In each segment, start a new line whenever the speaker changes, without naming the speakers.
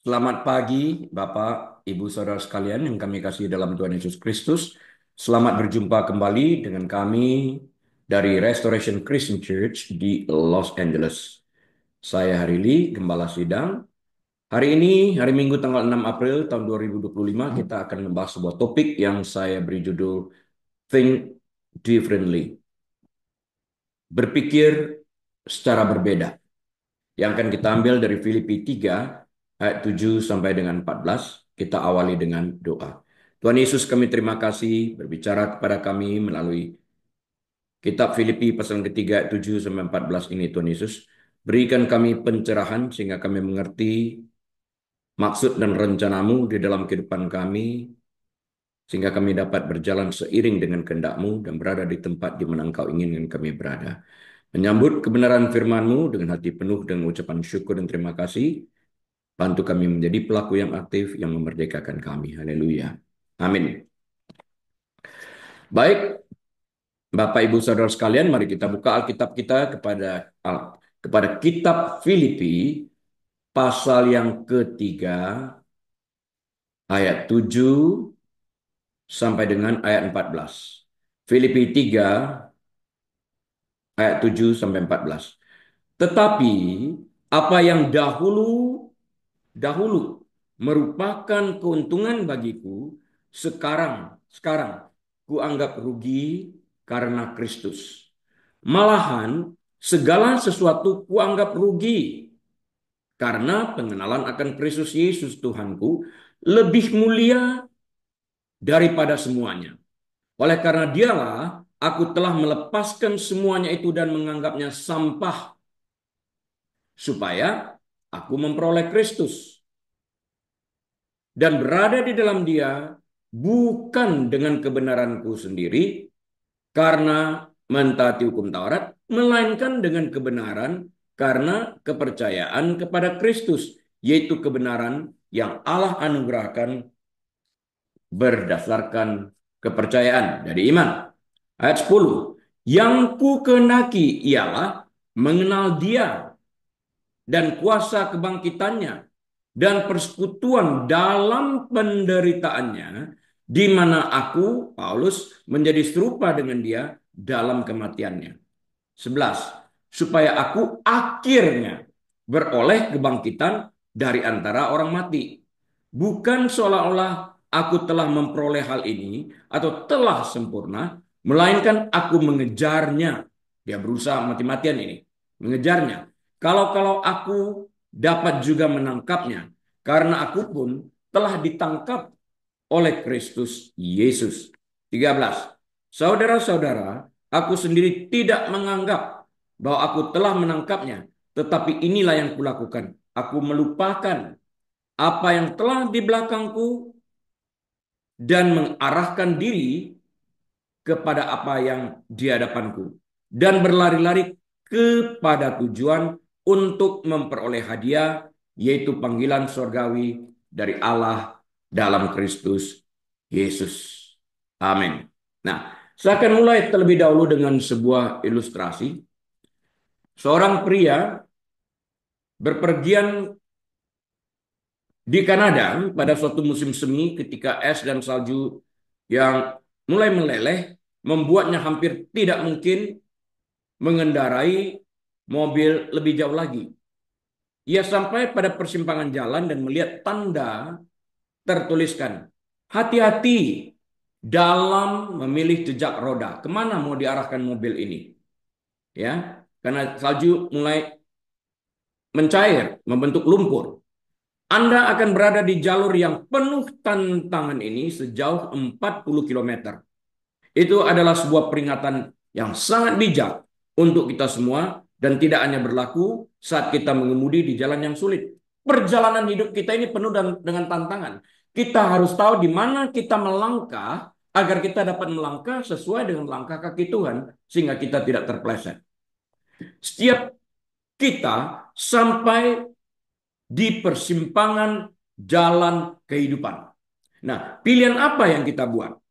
Selamat pagi, Bapak, Ibu, Saudara sekalian yang kami kasih dalam Tuhan Yesus Kristus. Selamat berjumpa kembali dengan kami dari Restoration Christian Church di Los Angeles. Saya Harili, Gembala Sidang. Hari ini, hari Minggu tanggal 6 April tahun 2025, kita akan membahas sebuah topik yang saya beri judul Think Differently. Berpikir secara berbeda. Yang akan kita ambil dari Filipi 3 ayat 7 sampai dengan 14. Kita awali dengan doa. Tuhan Yesus, kami terima kasih berbicara kepada kami melalui kitab Filipi pasal ketiga ayat 7 sampai 14 ini. Tuhan Yesus, berikan kami pencerahan sehingga kami mengerti maksud dan rencanamu di dalam kehidupan kami, sehingga kami dapat berjalan seiring dengan kehendak-Mu dan berada di tempat di mana Engkau inginkan kami berada. Menyambut kebenaran firman-Mu dengan hati penuh dengan ucapan syukur dan terima kasih. Bantu kami menjadi pelaku yang aktif yang memerdekakan kami. Haleluya. Amin. Baik, Bapak Ibu Saudara sekalian, mari kita buka Alkitab kita kepada kitab Filipi pasal yang ketiga ayat 7 sampai dengan ayat 14. Filipi 3 ayat 7 sampai 14. Tetapi apa yang dahulu dahulu merupakan keuntungan bagiku, sekarang kuanggap rugi karena Kristus. Malahan segala sesuatu kuanggap rugi karena pengenalan akan Kristus Yesus Tuhanku lebih mulia daripada semuanya. Oleh karena dialah aku telah melepaskan semuanya itu dan menganggapnya sampah supaya aku memperoleh Kristus dan berada di dalam Dia bukan dengan kebenaranku sendiri karena mentaati hukum Taurat, melainkan dengan kebenaran karena kepercayaan kepada Kristus, yaitu kebenaran yang Allah anugerahkan berdasarkan kepercayaan dari iman. Ayat 10. Yang ku kehendaki ialah mengenal Dia dan kuasa kebangkitannya dan persekutuan dalam penderitaannya, di mana aku, Paulus, menjadi serupa dengan dia dalam kematiannya. 11. Supaya aku akhirnya beroleh kebangkitan dari antara orang mati. Bukan seolah-olah aku telah memperoleh hal ini atau telah sempurna, melainkan aku mengejarnya. Dia berusaha mati-matian ini, mengejarnya. Kalau aku dapat juga menangkapnya, karena aku pun telah ditangkap oleh Kristus Yesus. 13. Saudara-saudara, aku sendiri tidak menganggap bahwa aku telah menangkapnya, tetapi inilah yang kulakukan. Aku melupakan apa yang telah di belakangku dan mengarahkan diri kepada apa yang di hadapanku dan berlari-lari kepada tujuan untuk memperoleh hadiah, yaitu panggilan surgawi dari Allah dalam Kristus Yesus. Amin. Nah, saya akan mulai terlebih dahulu dengan sebuah ilustrasi. Seorang pria berpergian di Kanada pada suatu musim semi ketika es dan salju yang mulai meleleh membuatnya hampir tidak mungkin mengendarai mobil lebih jauh lagi. Ia sampai pada persimpangan jalan dan melihat tanda tertuliskan, hati-hati dalam memilih jejak roda. Kemana mau diarahkan mobil ini? Ya, karena salju mulai mencair, membentuk lumpur. Anda akan berada di jalur yang penuh tantangan ini sejauh 40 kilometer. Itu adalah sebuah peringatan yang sangat bijak untuk kita semua dan tidak hanya berlaku saat kita mengemudi di jalan yang sulit. Perjalanan hidup kita ini penuh dengan tantangan. Kita harus tahu di mana kita melangkah agar kita dapat melangkah sesuai dengan langkah kaki Tuhan sehingga kita tidak terpeleset. Setiap kita sampai di persimpangan jalan kehidupan. Nah, pilihan apa yang kita buat?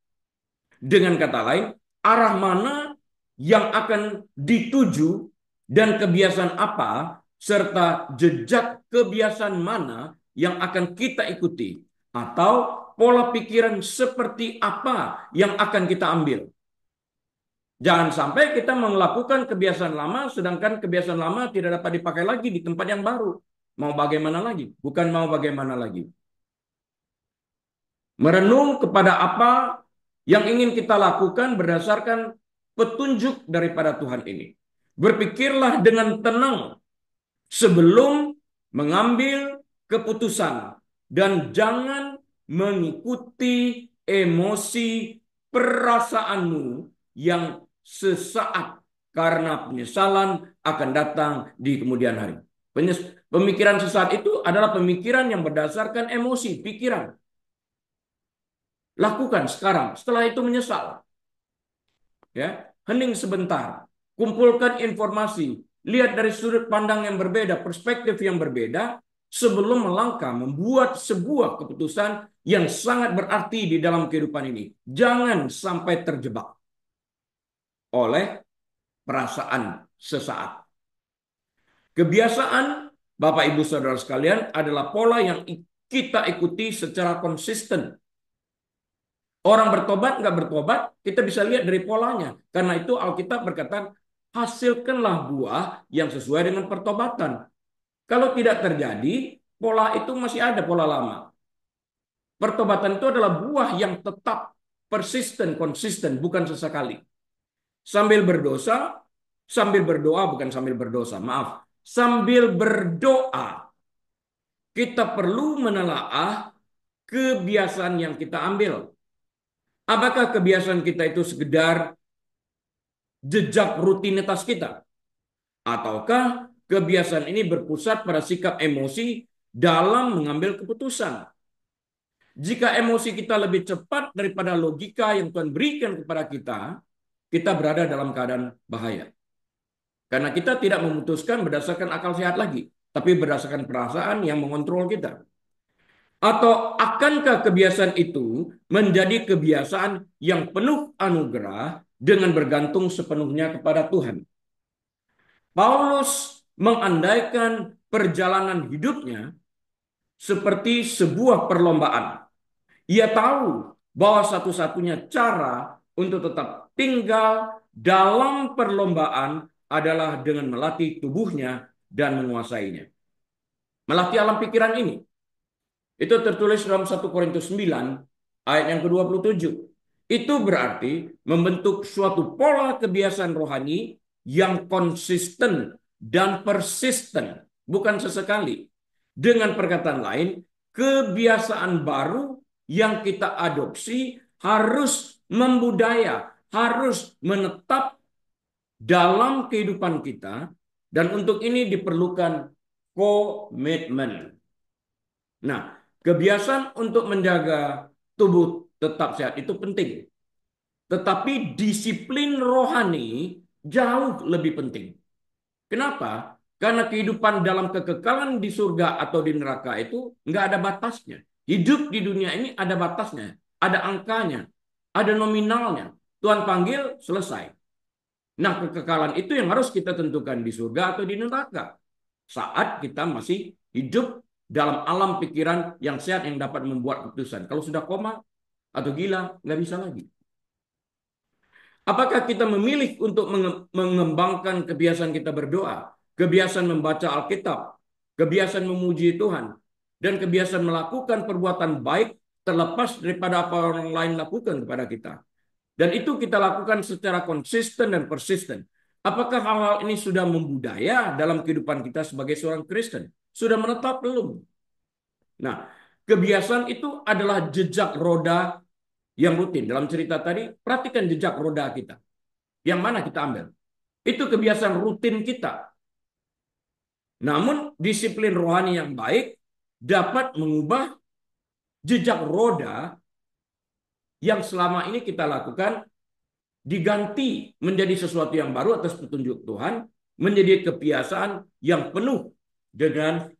Dengan kata lain, arah mana yang akan dituju dan kebiasaan apa serta jejak kebiasaan mana yang akan kita ikuti, atau pola pikiran seperti apa yang akan kita ambil. Jangan sampai kita melakukan kebiasaan lama, sedangkan kebiasaan lama tidak dapat dipakai lagi di tempat yang baru. Mau bagaimana lagi? Bukan mau bagaimana lagi. Merenung kepada apa yang ingin kita lakukan berdasarkan petunjuk daripada Tuhan ini. Berpikirlah dengan tenang sebelum mengambil keputusan, dan jangan mengikuti emosi perasaanmu yang sesaat, karena penyesalan akan datang di kemudian hari. Pemikiran sesaat itu adalah pemikiran yang berdasarkan emosi, pikiran. Lakukan sekarang, setelah itu menyesal. Ya, hening sebentar, kumpulkan informasi, lihat dari sudut pandang yang berbeda, perspektif yang berbeda, sebelum melangkah membuat sebuah keputusan yang sangat berarti di dalam kehidupan ini. Jangan sampai terjebak oleh perasaan sesaat. Kebiasaan, Bapak Ibu Saudara sekalian, adalah pola yang kita ikuti secara konsisten. Orang bertobat, nggak bertobat, kita bisa lihat dari polanya. Karena itu Alkitab berkata, hasilkanlah buah yang sesuai dengan pertobatan. Kalau tidak terjadi, pola itu masih ada, pola lama. Pertobatan itu adalah buah yang tetap, persisten, konsisten, bukan sesekali. Sambil berdosa, sambil berdoa, bukan sambil berdosa, maaf. Sambil berdoa, kita perlu menelaah kebiasaan yang kita ambil. Apakah kebiasaan kita itu sekedar jejak rutinitas kita? Ataukah kebiasaan ini berpusat pada sikap emosi dalam mengambil keputusan? Jika emosi kita lebih cepat daripada logika yang Tuhan berikan kepada kita, kita berada dalam keadaan bahaya. Karena kita tidak memutuskan berdasarkan akal sehat lagi, tapi berdasarkan perasaan yang mengontrol kita. Atau akankah kebiasaan itu menjadi kebiasaan yang penuh anugerah dengan bergantung sepenuhnya kepada Tuhan? Paulus mengandaikan perjalanan hidupnya seperti sebuah perlombaan. Ia tahu bahwa satu-satunya cara untuk tetap tinggal dalam perlombaan adalah dengan melatih tubuhnya dan menguasainya. Melatih alam pikiran ini. Itu tertulis dalam 1 Korintus 9 ayat yang ke-27. Itu berarti membentuk suatu pola kebiasaan rohani yang konsisten dan persisten, bukan sesekali. Dengan perkataan lain, kebiasaan baru yang kita adopsi harus membudaya, harus menetap dalam kehidupan kita, dan untuk ini diperlukan komitmen. Nah, kebiasaan untuk menjaga tubuh tetap sehat itu penting. Tetapi disiplin rohani jauh lebih penting. Kenapa? Karena kehidupan dalam kekekalan di surga atau di neraka itu nggak ada batasnya. Hidup di dunia ini ada batasnya, ada angkanya, ada nominalnya. Tuhan panggil, selesai. Nah, kekekalan itu yang harus kita tentukan di surga atau di neraka. Saat kita masih hidup dalam alam pikiran yang sehat yang dapat membuat keputusan. Kalau sudah koma atau gila, nggak bisa lagi. Apakah kita memilih untuk mengembangkan kebiasaan kita berdoa, kebiasaan membaca Alkitab, kebiasaan memuji Tuhan, dan kebiasaan melakukan perbuatan baik terlepas daripada apa orang lain lakukan kepada kita? Dan itu kita lakukan secara konsisten dan persisten. Apakah hal-hal ini sudah membudaya dalam kehidupan kita sebagai seorang Kristen? Sudah menetap belum? Nah, kebiasaan itu adalah jejak roda yang rutin. Dalam cerita tadi, perhatikan jejak roda kita. Yang mana kita ambil? Itu kebiasaan rutin kita. Namun, disiplin rohani yang baik dapat mengubah jejak roda yang selama ini kita lakukan diganti menjadi sesuatu yang baru atas petunjuk Tuhan, menjadi kebiasaan yang penuh dengan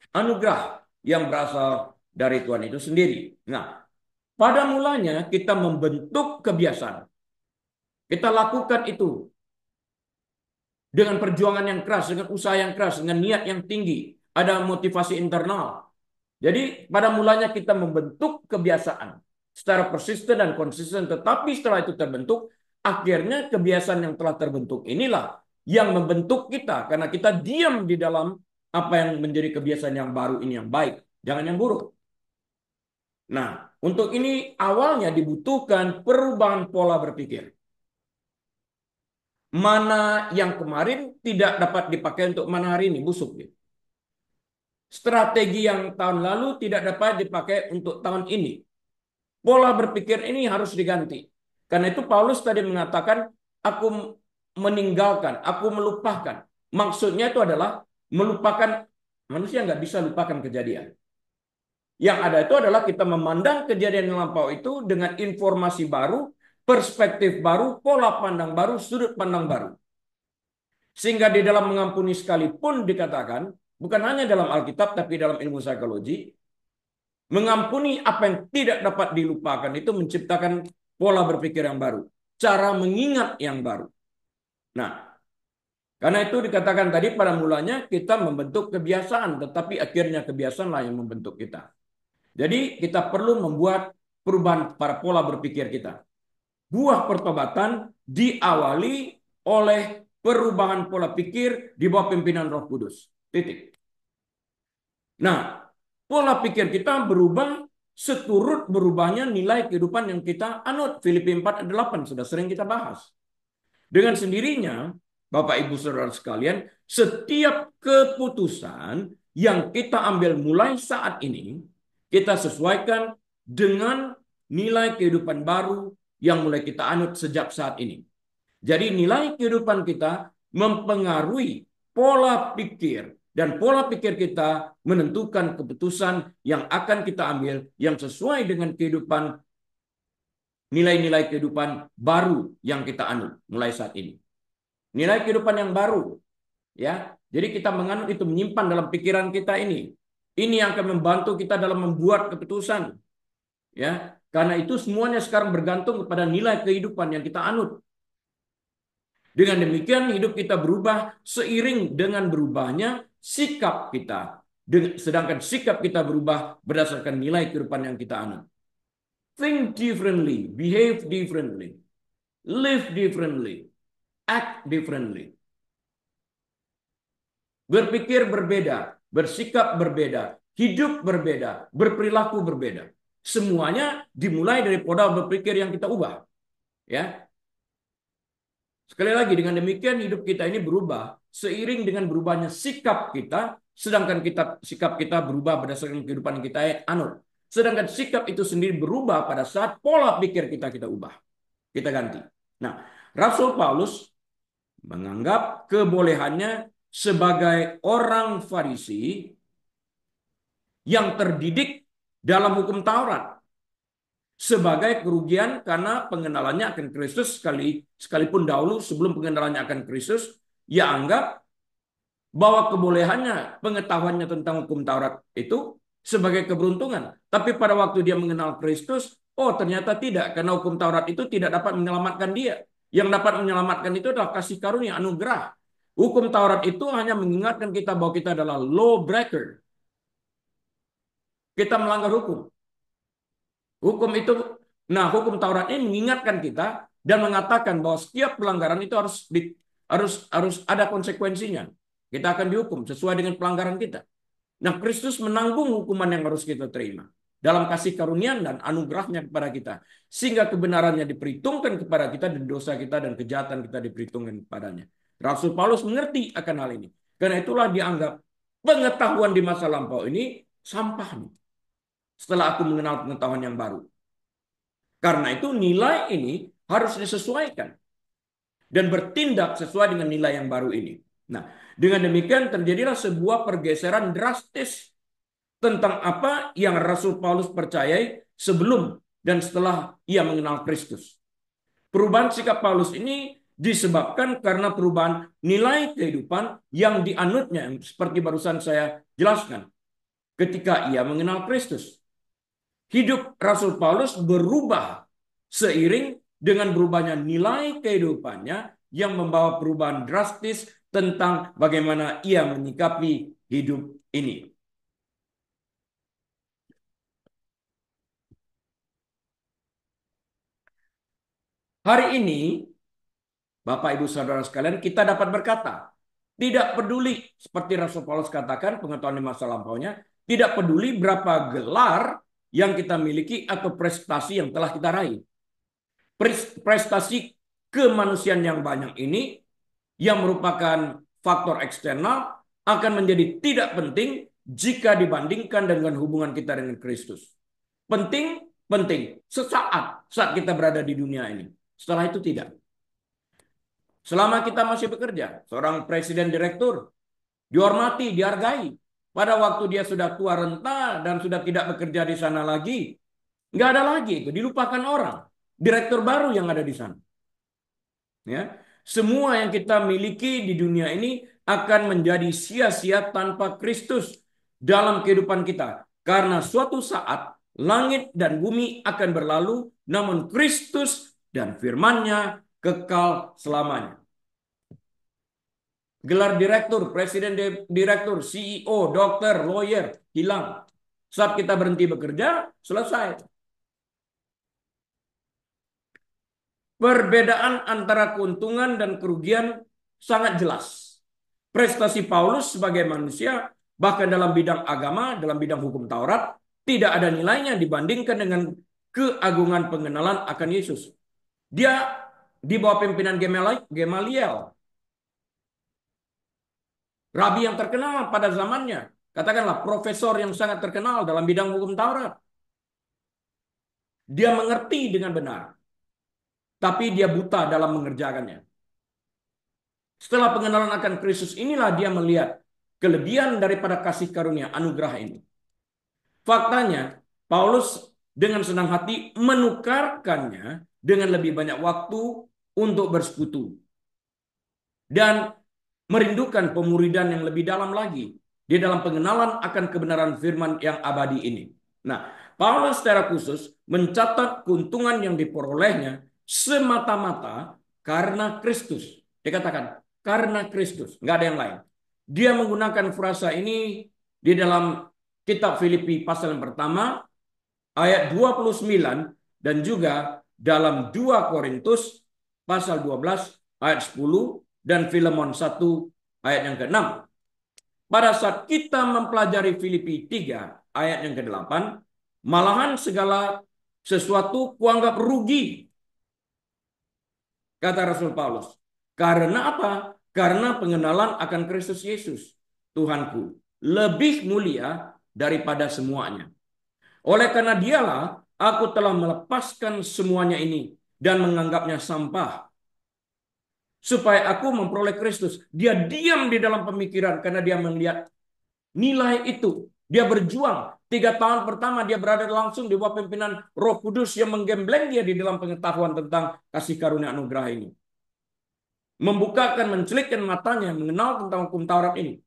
anugerah yang berasal dari Tuhan itu sendiri. Nah, pada mulanya kita membentuk kebiasaan. Kita lakukan itu dengan perjuangan yang keras, dengan usaha yang keras, dengan niat yang tinggi. Ada motivasi internal. Jadi pada mulanya kita membentuk kebiasaan secara persisten dan konsisten, tetapi setelah itu terbentuk, akhirnya kebiasaan yang telah terbentuk inilah yang membentuk kita, karena kita diam di dalam apa yang menjadi kebiasaan yang baru ini, yang baik, jangan yang buruk. Nah, untuk ini awalnya dibutuhkan perubahan pola berpikir. Mana yang kemarin tidak dapat dipakai untuk mana hari ini, busuk. Strategi yang tahun lalu tidak dapat dipakai untuk tahun ini. Pola berpikir ini harus diganti. Karena itu Paulus tadi mengatakan, aku meninggalkan, aku melupakan. Maksudnya itu adalah melupakan, manusia nggak bisa lupakan kejadian. Yang ada itu adalah kita memandang kejadian yang lampau itu dengan informasi baru, perspektif baru, pola pandang baru, sudut pandang baru. Sehingga di dalam mengampuni sekalipun dikatakan, bukan hanya dalam Alkitab, tapi dalam ilmu psikologi, mengampuni apa yang tidak dapat dilupakan itu menciptakan pola berpikir yang baru, cara mengingat yang baru. Nah, karena itu dikatakan tadi pada mulanya kita membentuk kebiasaan, tetapi akhirnya kebiasaanlah yang membentuk kita. Jadi kita perlu membuat perubahan pada pola berpikir kita. Buah pertobatan diawali oleh perubahan pola pikir di bawah pimpinan Roh Kudus. Titik. Nah, pola pikir kita berubah seturut berubahnya nilai kehidupan yang kita anut. Filipi 4 ayat 8 sudah sering kita bahas. Dengan sendirinya, Bapak Ibu Saudara sekalian, setiap keputusan yang kita ambil mulai saat ini, kita sesuaikan dengan nilai kehidupan baru yang mulai kita anut sejak saat ini. Jadi nilai kehidupan kita mempengaruhi pola pikir, dan pola pikir kita menentukan keputusan yang akan kita ambil yang sesuai dengan kehidupan, nilai-nilai kehidupan baru yang kita anut mulai saat ini. Nilai kehidupan yang baru, ya. Jadi kita menganut itu, menyimpan dalam pikiran kita ini. Ini yang akan membantu kita dalam membuat keputusan, ya. Karena itu semuanya sekarang bergantung kepada nilai kehidupan yang kita anut. Dengan demikian hidup kita berubah seiring dengan berubahnya sikap kita. Sedangkan sikap kita berubah berdasarkan nilai kehidupan yang kita anut. Think differently, behave differently, live differently, act differently. Berpikir berbeda, bersikap berbeda, hidup berbeda, berperilaku berbeda. Semuanya dimulai dari pola berpikir yang kita ubah. Ya. Sekali lagi, dengan demikian hidup kita ini berubah seiring dengan berubahnya sikap kita, sedangkan sikap kita berubah berdasarkan kehidupan yang kita anut. Sedangkan sikap itu sendiri berubah pada saat pola pikir kita ubah. Kita ganti. Nah, Rasul Paulus menganggap kebolehannya sebagai orang Farisi yang terdidik dalam hukum Taurat sebagai kerugian karena pengenalannya akan Kristus, sekalipun dahulu sebelum pengenalannya akan Kristus, ia anggap bahwa kebolehannya, pengetahuannya tentang hukum Taurat itu sebagai keberuntungan. Tapi pada waktu dia mengenal Kristus, oh ternyata tidak, karena hukum Taurat itu tidak dapat menyelamatkan dia. Yang dapat menyelamatkan itu adalah kasih karunia, anugerah. Hukum Taurat itu hanya mengingatkan kita bahwa kita adalah lawbreaker. Kita melanggar hukum. Hukum itu, nah hukum Taurat ini mengingatkan kita dan mengatakan bahwa setiap pelanggaran itu harus ada konsekuensinya. Kita akan dihukum sesuai dengan pelanggaran kita. Nah, Kristus menanggung hukuman yang harus kita terima dalam kasih karunia dan anugerahnya kepada kita, sehingga kebenarannya diperhitungkan kepada kita dan dosa kita dan kejahatan kita diperhitungkan kepadanya. Rasul Paulus mengerti akan hal ini. Karena itulah dianggap pengetahuan di masa lampau ini sampah nih, setelah aku mengenal pengetahuan yang baru. Karena itu nilai ini harus disesuaikan dan bertindak sesuai dengan nilai yang baru ini. Nah, dengan demikian terjadilah sebuah pergeseran drastis tentang apa yang Rasul Paulus percayai sebelum dan setelah ia mengenal Kristus. Perubahan sikap Paulus ini disebabkan karena perubahan nilai kehidupan yang dianutnya, seperti barusan saya jelaskan, ketika ia mengenal Kristus. Hidup Rasul Paulus berubah seiring dengan berubahnya nilai kehidupannya yang membawa perubahan drastis tentang bagaimana ia menyikapi hidup ini. Hari ini, Bapak Ibu Saudara sekalian, kita dapat berkata, tidak peduli seperti Rasul Paulus katakan, pengetahuan di masa lampaunya, tidak peduli berapa gelar yang kita miliki atau prestasi yang telah kita raih. Prestasi kemanusiaan yang banyak ini yang merupakan faktor eksternal akan menjadi tidak penting jika dibandingkan dengan hubungan kita dengan Kristus. Penting, penting sesaat saat kita berada di dunia ini. Setelah itu tidak. Selama kita masih bekerja, seorang presiden direktur dihormati, dihargai. Pada waktu dia sudah tua renta dan sudah tidak bekerja di sana lagi, nggak ada lagi itu, dilupakan orang. Direktur baru yang ada di sana. Ya, semua yang kita miliki di dunia ini akan menjadi sia-sia tanpa Kristus dalam kehidupan kita. Karena suatu saat langit dan bumi akan berlalu, namun Kristus dan firman-Nya kekal selamanya. Gelar direktur, presiden direktur, CEO, dokter, lawyer, hilang. Saat kita berhenti bekerja, selesai. Perbedaan antara keuntungan dan kerugian sangat jelas. Prestasi Paulus sebagai manusia, bahkan dalam bidang agama, dalam bidang hukum Taurat, tidak ada nilainya dibandingkan dengan keagungan pengenalan akan Yesus. Dia di bawah pimpinan Gamaliel, rabi yang terkenal pada zamannya. Katakanlah profesor yang sangat terkenal dalam bidang hukum Taurat. Dia mengerti dengan benar, tapi dia buta dalam mengerjakannya. Setelah pengenalan akan Kristus inilah dia melihat kelebihan daripada kasih karunia anugerah ini. Faktanya, Paulus dengan senang hati menukarkannya dengan lebih banyak waktu untuk bersekutu. Dan merindukan pemuridan yang lebih dalam lagi di dalam pengenalan akan kebenaran firman yang abadi ini. Nah, Paulus secara khusus mencatat keuntungan yang diperolehnya semata-mata karena Kristus. Dia katakan, karena Kristus, nggak ada yang lain. Dia menggunakan frasa ini di dalam kitab Filipi pasal yang pertama, ayat 29, dan juga dalam 2 Korintus pasal 12, ayat 10, dan Filemon 1 ayat yang ke-6. Pada saat kita mempelajari Filipi 3 ayat yang ke-8, malahan segala sesuatu kuanggap rugi, kata Rasul Paulus. Karena apa? Karena pengenalan akan Kristus Yesus, Tuhanku, lebih mulia daripada semuanya. Oleh karena dialah aku telah melepaskan semuanya ini dan menganggapnya sampah, supaya aku memperoleh Kristus. Dia diam di dalam pemikiran karena dia melihat nilai itu. Dia berjuang. 3 tahun pertama dia berada langsung di bawah pimpinan Roh Kudus yang menggembleng dia di dalam pengetahuan tentang kasih karunia anugerah ini. Membukakan, mencelikkan matanya, mengenal tentang hukum Taurat ini.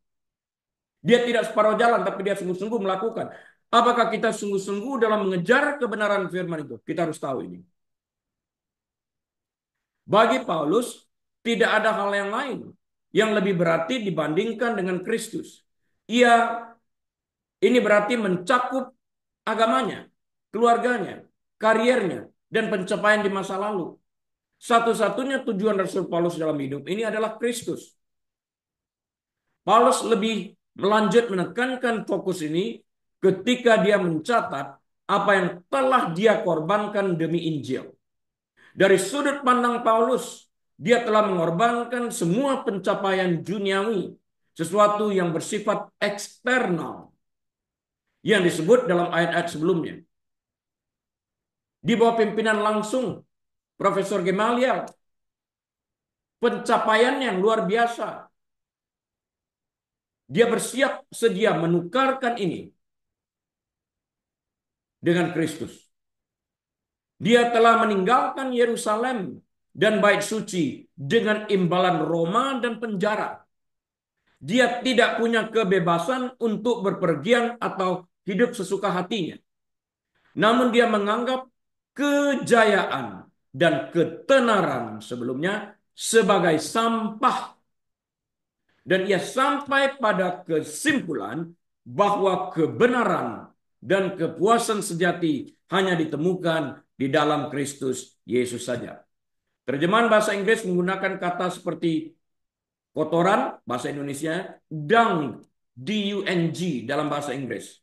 Dia tidak separuh jalan, tapi dia sungguh-sungguh melakukan. Apakah kita sungguh-sungguh dalam mengejar kebenaran firman itu? Kita harus tahu ini. Bagi Paulus, tidak ada hal yang lain yang lebih berarti dibandingkan dengan Kristus. Ini berarti mencakup agamanya, keluarganya, kariernya, dan pencapaian di masa lalu. Satu-satunya tujuan Rasul Paulus dalam hidup ini adalah Kristus. Paulus lebih melanjut menekankan fokus ini ketika dia mencatat apa yang telah dia korbankan demi Injil. Dari sudut pandang Paulus, dia telah mengorbankan semua pencapaian duniawi, sesuatu yang bersifat eksternal, yang disebut dalam ayat-ayat sebelumnya. Di bawah pimpinan langsung Profesor Gamaliel, pencapaian yang luar biasa. Dia bersiap sedia menukarkan ini dengan Kristus. Dia telah meninggalkan Yerusalem dan bait suci dengan imbalan Roma dan penjara. Dia tidak punya kebebasan untuk berpergian atau hidup sesuka hatinya. Namun dia menganggap kejayaan dan ketenaran sebelumnya sebagai sampah. Dan ia sampai pada kesimpulan bahwa kebenaran dan kepuasan sejati hanya ditemukan di dalam Kristus Yesus saja. Terjemahan bahasa Inggris menggunakan kata seperti kotoran, bahasa Indonesia, dung, D-U-N-G dalam bahasa Inggris.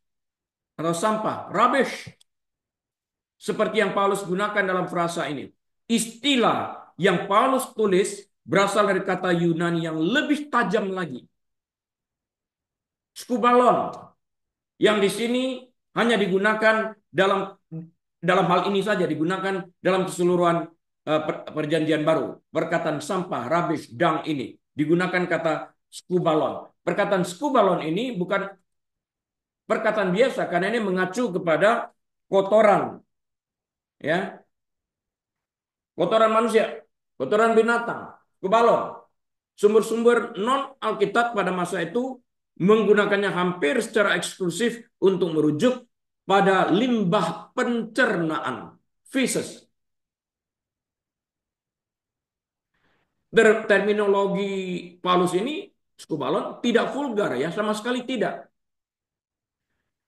Atau sampah, rubbish. Seperti yang Paulus gunakan dalam frasa ini. Istilah yang Paulus tulis berasal dari kata Yunani yang lebih tajam lagi. Skubalon, yang di sini hanya digunakan dalam hal ini saja, digunakan dalam keseluruhan perjanjian baru. Perkataan sampah, rubbish, dung ini digunakan kata skubalon. Perkataan skubalon ini bukan perkataan biasa karena ini mengacu kepada kotoran, ya, kotoran manusia, kotoran binatang, skubalon. Sumber-sumber non Alkitab pada masa itu menggunakannya hampir secara eksklusif untuk merujuk pada limbah pencernaan, feces. Terminologi Paulus ini, skubalon, tidak vulgar ya, sama sekali tidak.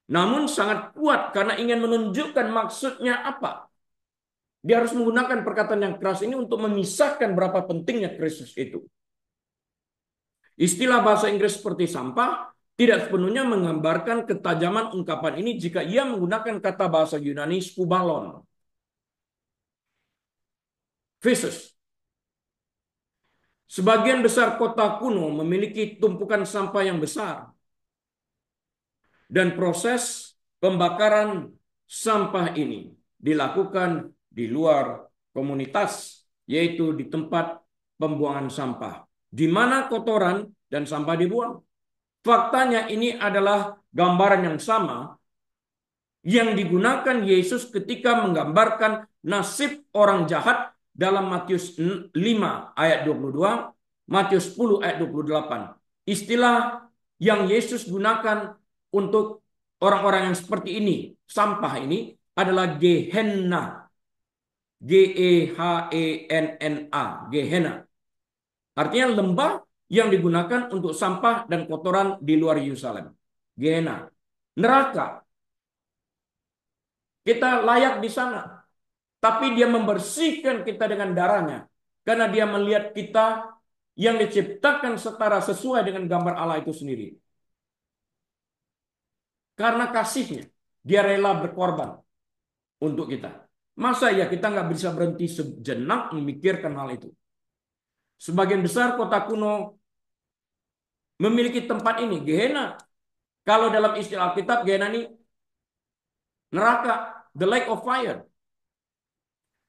Namun sangat kuat karena ingin menunjukkan maksudnya apa. Dia harus menggunakan perkataan yang keras ini untuk memisahkan berapa pentingnya Kristus itu. Istilah bahasa Inggris seperti sampah tidak sepenuhnya menggambarkan ketajaman ungkapan ini jika ia menggunakan kata bahasa Yunani skubalon. Feces. Sebagian besar kota kuno memiliki tumpukan sampah yang besar. Dan proses pembakaran sampah ini dilakukan di luar komunitas, yaitu di tempat pembuangan sampah, di mana kotoran dan sampah dibuang. Faktanya ini adalah gambaran yang sama yang digunakan Yesus ketika menggambarkan nasib orang jahat dalam Matius 5 ayat 22, Matius 10 ayat 28. Istilah yang Yesus gunakan untuk orang-orang yang seperti ini, sampah ini, adalah Gehenna. G-E-H-E-N-N-A. Gehenna. Artinya lembah yang digunakan untuk sampah dan kotoran di luar Yerusalem. Gehenna. Neraka. Kita layak di sana. Tapi dia membersihkan kita dengan darahnya. Karena dia melihat kita yang diciptakan setara sesuai dengan gambar Allah itu sendiri. Karena kasihnya, dia rela berkorban untuk kita. Masa ya kita nggak bisa berhenti sejenak memikirkan hal itu. Sebagian besar kota kuno memiliki tempat ini, Gehenna. Kalau dalam istilah Alkitab, Gehenna ini neraka, the lake of fire.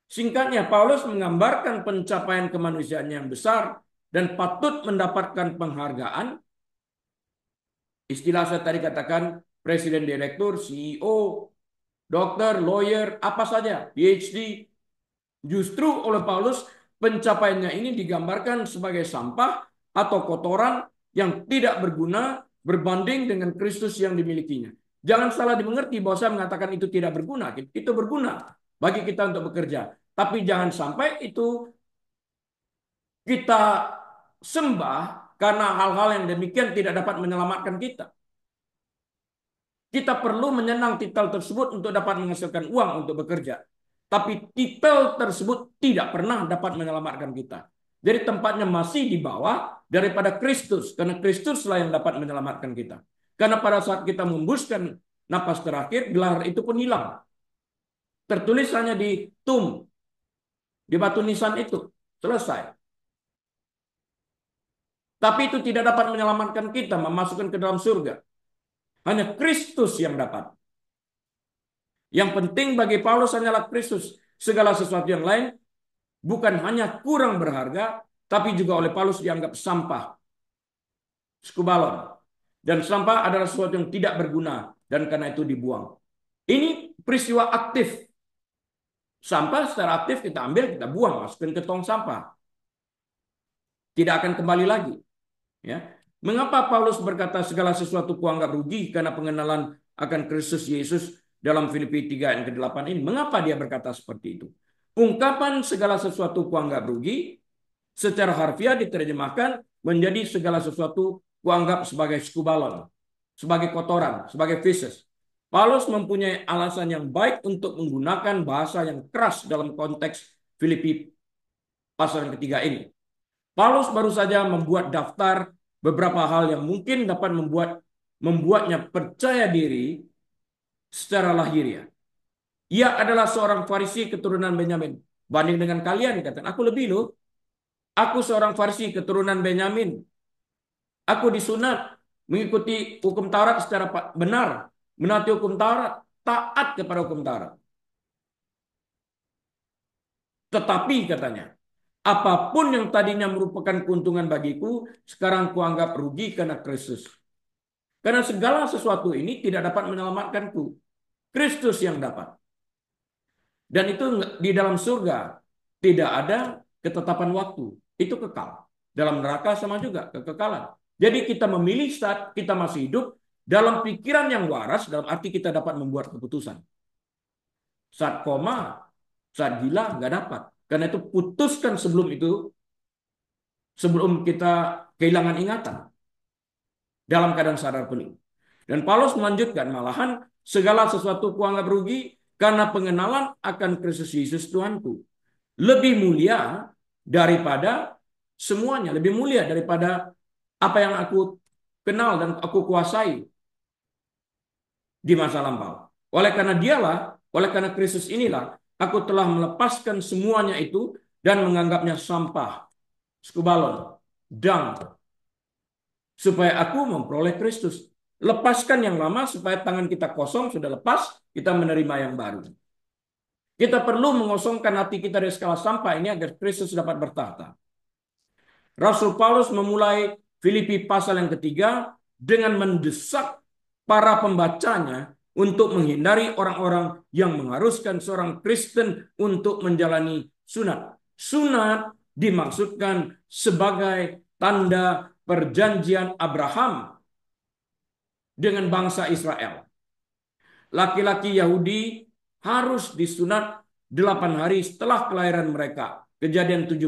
Singkatnya, Paulus menggambarkan pencapaian kemanusiaan yang besar dan patut mendapatkan penghargaan. Istilah saya tadi katakan, presiden, direktur, CEO, dokter, lawyer, apa saja, PhD. Justru oleh Paulus, pencapaiannya ini digambarkan sebagai sampah atau kotoran yang tidak berguna berbanding dengan Kristus yang dimilikinya. Jangan salah dimengerti bahwa saya mengatakan itu tidak berguna. Itu berguna bagi kita untuk bekerja. Tapi jangan sampai itu kita sembah karena hal-hal yang demikian tidak dapat menyelamatkan kita. Kita perlu menyenang titel tersebut untuk dapat menghasilkan uang untuk bekerja. Tapi titel tersebut tidak pernah dapat menyelamatkan kita. Jadi tempatnya masih di bawah daripada Kristus. Karena Kristuslah yang dapat menyelamatkan kita. Karena pada saat kita membuskan napas terakhir, gelar itu pun hilang. Tertulis hanya di tomb, di batu nisan itu. Selesai. Tapi itu tidak dapat menyelamatkan kita, memasukkan ke dalam surga. Hanya Kristus yang dapat. Yang penting bagi Paulus hanyalah Kristus. Segala sesuatu yang lain bukan hanya kurang berharga, tapi juga oleh Paulus dianggap sampah. Skubalon. Dan sampah adalah sesuatu yang tidak berguna, dan karena itu dibuang. Ini peristiwa aktif. Sampah secara aktif kita ambil, kita buang, masukin ke tong sampah. Tidak akan kembali lagi. Ya. Mengapa Paulus berkata segala sesuatu kuanggap rugi karena pengenalan akan Kristus Yesus dalam Filipi 3 ayat ke-8 ini? Mengapa dia berkata seperti itu? Ungkapan segala sesuatu kuanggap rugi secara harfiah diterjemahkan menjadi segala sesuatu kuanggap sebagai skubalon, sebagai kotoran, sebagai feces. Paulus mempunyai alasan yang baik untuk menggunakan bahasa yang keras dalam konteks Filipi pasal yang ketiga ini. Paulus baru saja membuat daftar beberapa hal yang mungkin dapat membuatnya percaya diri secara lahiriah. Ia adalah seorang Farisi keturunan Benyamin. Banding dengan kalian, dikatakan, aku lebih loh. Aku seorang Farisi keturunan Benyamin. Aku disunat mengikuti hukum Taurat secara benar, menaati hukum Taurat, taat kepada hukum Taurat. Tetapi katanya, apapun yang tadinya merupakan keuntungan bagiku, sekarang kuanggap rugi karena Kristus. Karena segala sesuatu ini tidak dapat menyelamatkanku. Kristus yang dapat. Dan itu di dalam surga tidak ada ketetapan waktu. Itu kekal. Dalam neraka sama juga, kekekalan. Jadi kita memilih saat kita masih hidup dalam pikiran yang waras, dalam arti kita dapat membuat keputusan. Saat koma, saat gila, nggak dapat. Karena itu putuskan sebelum itu, sebelum kita kehilangan ingatan. Dalam keadaan sadar penuh. Dan Paulus melanjutkan, malahan segala sesuatu kuanggap rugi karena pengenalan akan Kristus Yesus Tuhanku. Lebih mulia daripada semuanya. Lebih mulia daripada apa yang aku kenal dan aku kuasai di masa lampau. Oleh karena Kristus inilah, aku telah melepaskan semuanya itu dan menganggapnya sampah, skubalon, dung, supaya aku memperoleh Kristus. Lepaskan yang lama supaya tangan kita kosong, sudah lepas, kita menerima yang baru. Kita perlu mengosongkan hati kita dari segala sampah ini agar Kristus dapat bertahta. Rasul Paulus memulai Filipi pasal yang ketiga dengan mendesak para pembacanya untuk menghindari orang-orang yang mengharuskan seorang Kristen untuk menjalani sunat. Sunat dimaksudkan sebagai tanda perjanjian Abraham dengan bangsa Israel. Laki-laki Yahudi harus disunat 8 hari setelah kelahiran mereka. Kejadian 17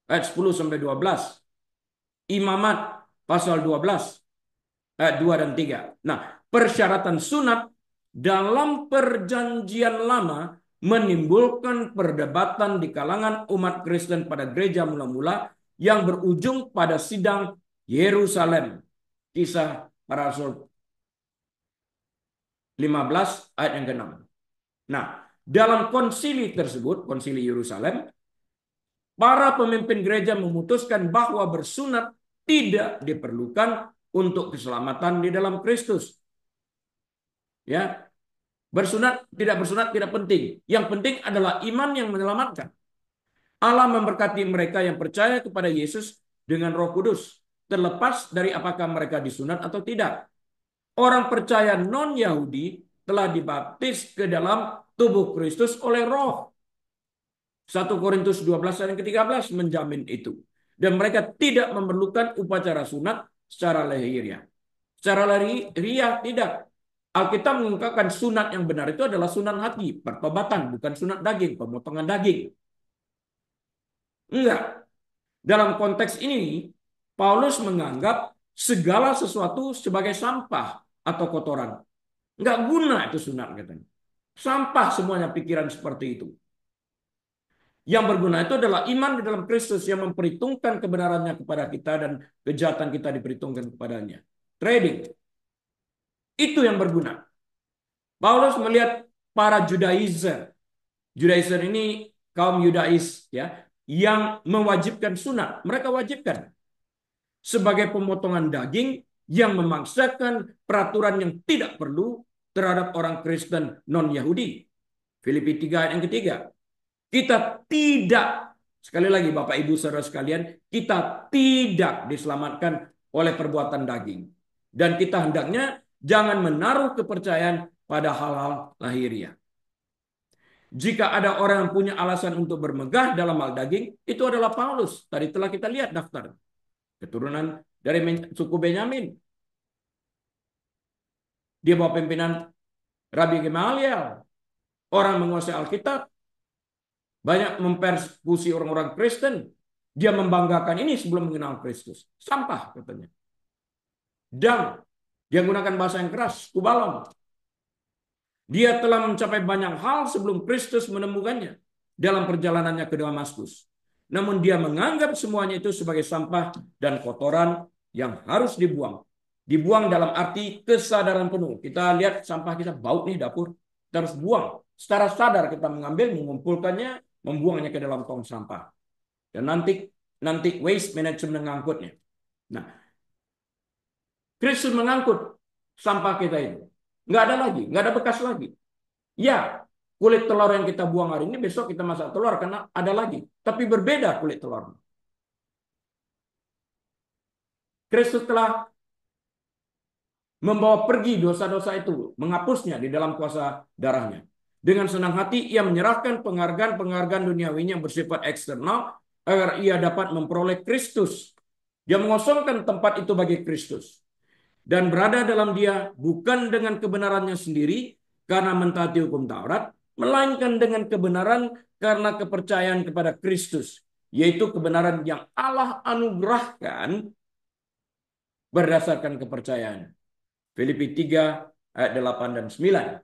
ayat 10 sampai 12. Imamat pasal 12 ayat 2 dan 3. Nah, persyaratan sunat dalam perjanjian lama menimbulkan perdebatan di kalangan umat Kristen pada gereja mula-mula yang berujung pada sidang Yerusalem. Kisah para Rasul 15 ayat yang ke-6. Nah, dalam konsili tersebut, konsili Yerusalem, para pemimpin gereja memutuskan bahwa bersunat tidak diperlukan untuk keselamatan di dalam Kristus. Ya, bersunat tidak penting. Yang penting adalah iman yang menyelamatkan. Allah memberkati mereka yang percaya kepada Yesus dengan Roh Kudus, terlepas dari apakah mereka disunat atau tidak. Orang percaya non-Yahudi telah dibaptis ke dalam tubuh Kristus oleh Roh. 1 Korintus 12 ayat 13 menjamin itu. Dan mereka tidak memerlukan upacara sunat secara lahiriah. Secara lahiriah tidak. Alkitab mengungkapkan sunat yang benar itu adalah sunat hati, pertobatan, bukan sunat daging, pemotongan daging. Enggak. Dalam konteks ini, Paulus menganggap segala sesuatu sebagai sampah atau kotoran. Enggak guna itu sunat katanya. Sampah semuanya pikiran seperti itu. Yang berguna itu adalah iman di dalam Kristus yang memperhitungkan kebenarannya kepada kita dan kejahatan kita diperhitungkan kepadanya. Trading. Itu yang berguna. Paulus melihat para Judaizer. Judaizer ini kaum Yudais ya, yang mewajibkan sunat. Mereka wajibkan sebagai pemotongan daging yang memaksakan peraturan yang tidak perlu terhadap orang Kristen non-Yahudi. Filipi 3 ayat yang ketiga. Kita tidak, sekali lagi Bapak Ibu Saudara sekalian, kita tidak diselamatkan oleh perbuatan daging. Dan kita hendaknya jangan menaruh kepercayaan pada hal-hal lahiriah. Jika ada orang yang punya alasan untuk bermegah dalam hal daging, itu adalah Paulus. Tadi telah kita lihat daftar. Keturunan dari suku Benyamin. Dia bawa pimpinan Rabi Gamaliel. Orang menguasai Alkitab. Banyak mempersekusi orang-orang Kristen. Dia membanggakan ini sebelum mengenal Kristus. Sampah katanya. Dan dia menggunakan bahasa yang keras. Kubalon. Dia telah mencapai banyak hal sebelum Kristus menemukannya. Dalam perjalanannya ke Damaskus. namun dia menganggap semuanya itu sebagai sampah dan kotoran yang harus dibuang. Dibuang dalam arti kesadaran penuh. Kita lihat sampah kita bau nih dapur, kita harus buang. Secara sadar kita mengambil, mengumpulkannya, membuangnya ke dalam tong sampah. Dan nanti waste management mengangkutnya. Nah, Kristus mengangkut sampah kita itu. Nggak ada lagi, nggak ada bekas lagi. Ya, kulit telur yang kita buang hari ini, besok kita masak telur karena ada lagi. Tapi berbeda kulit telur. Kristus telah membawa pergi dosa-dosa itu, menghapusnya di dalam kuasa darahnya. Dengan senang hati ia menyerahkan penghargaan-penghargaan duniawi yang bersifat eksternal agar ia dapat memperoleh Kristus. Dia mengosongkan tempat itu bagi Kristus dan berada dalam dia bukan dengan kebenarannya sendiri karena mentaati hukum Taurat, melainkan dengan kebenaran karena kepercayaan kepada Kristus, yaitu kebenaran yang Allah anugerahkan berdasarkan kepercayaan. Filipi 3 ayat 8 dan 9.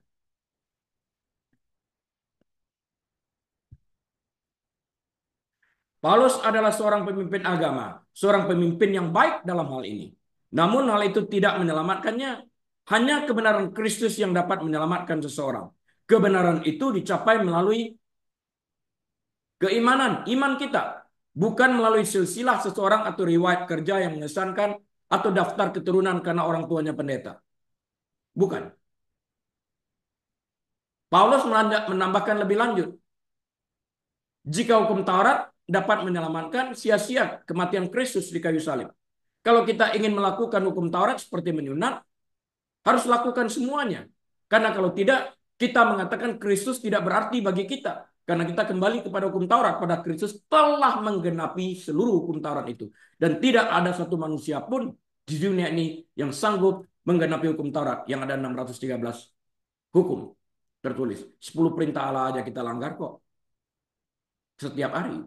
Paulus adalah seorang pemimpin agama, seorang pemimpin yang baik dalam hal ini. Namun hal itu tidak menyelamatkannya. Hanya kebenaran Kristus yang dapat menyelamatkan seseorang. Kebenaran itu dicapai melalui keimanan, iman kita. Bukan melalui silsilah seseorang atau riwayat kerja yang mengesankan atau daftar keturunan karena orang tuanya pendeta. Bukan. Paulus menambahkan lebih lanjut. Jika hukum Taurat dapat menyelamatkan, sia-sia kematian Kristus di kayu salib. Kalau kita ingin melakukan hukum Taurat seperti menyunat, harus lakukan semuanya. Karena kalau tidak, kita mengatakan Kristus tidak berarti bagi kita. Karena kita kembali kepada hukum Taurat, pada Kristus telah menggenapi seluruh hukum Taurat itu. Dan tidak ada satu manusia pun di dunia ini yang sanggup menggenapi hukum Taurat. Yang ada 613 hukum tertulis. 10 perintah Allah aja kita langgar kok. Setiap hari.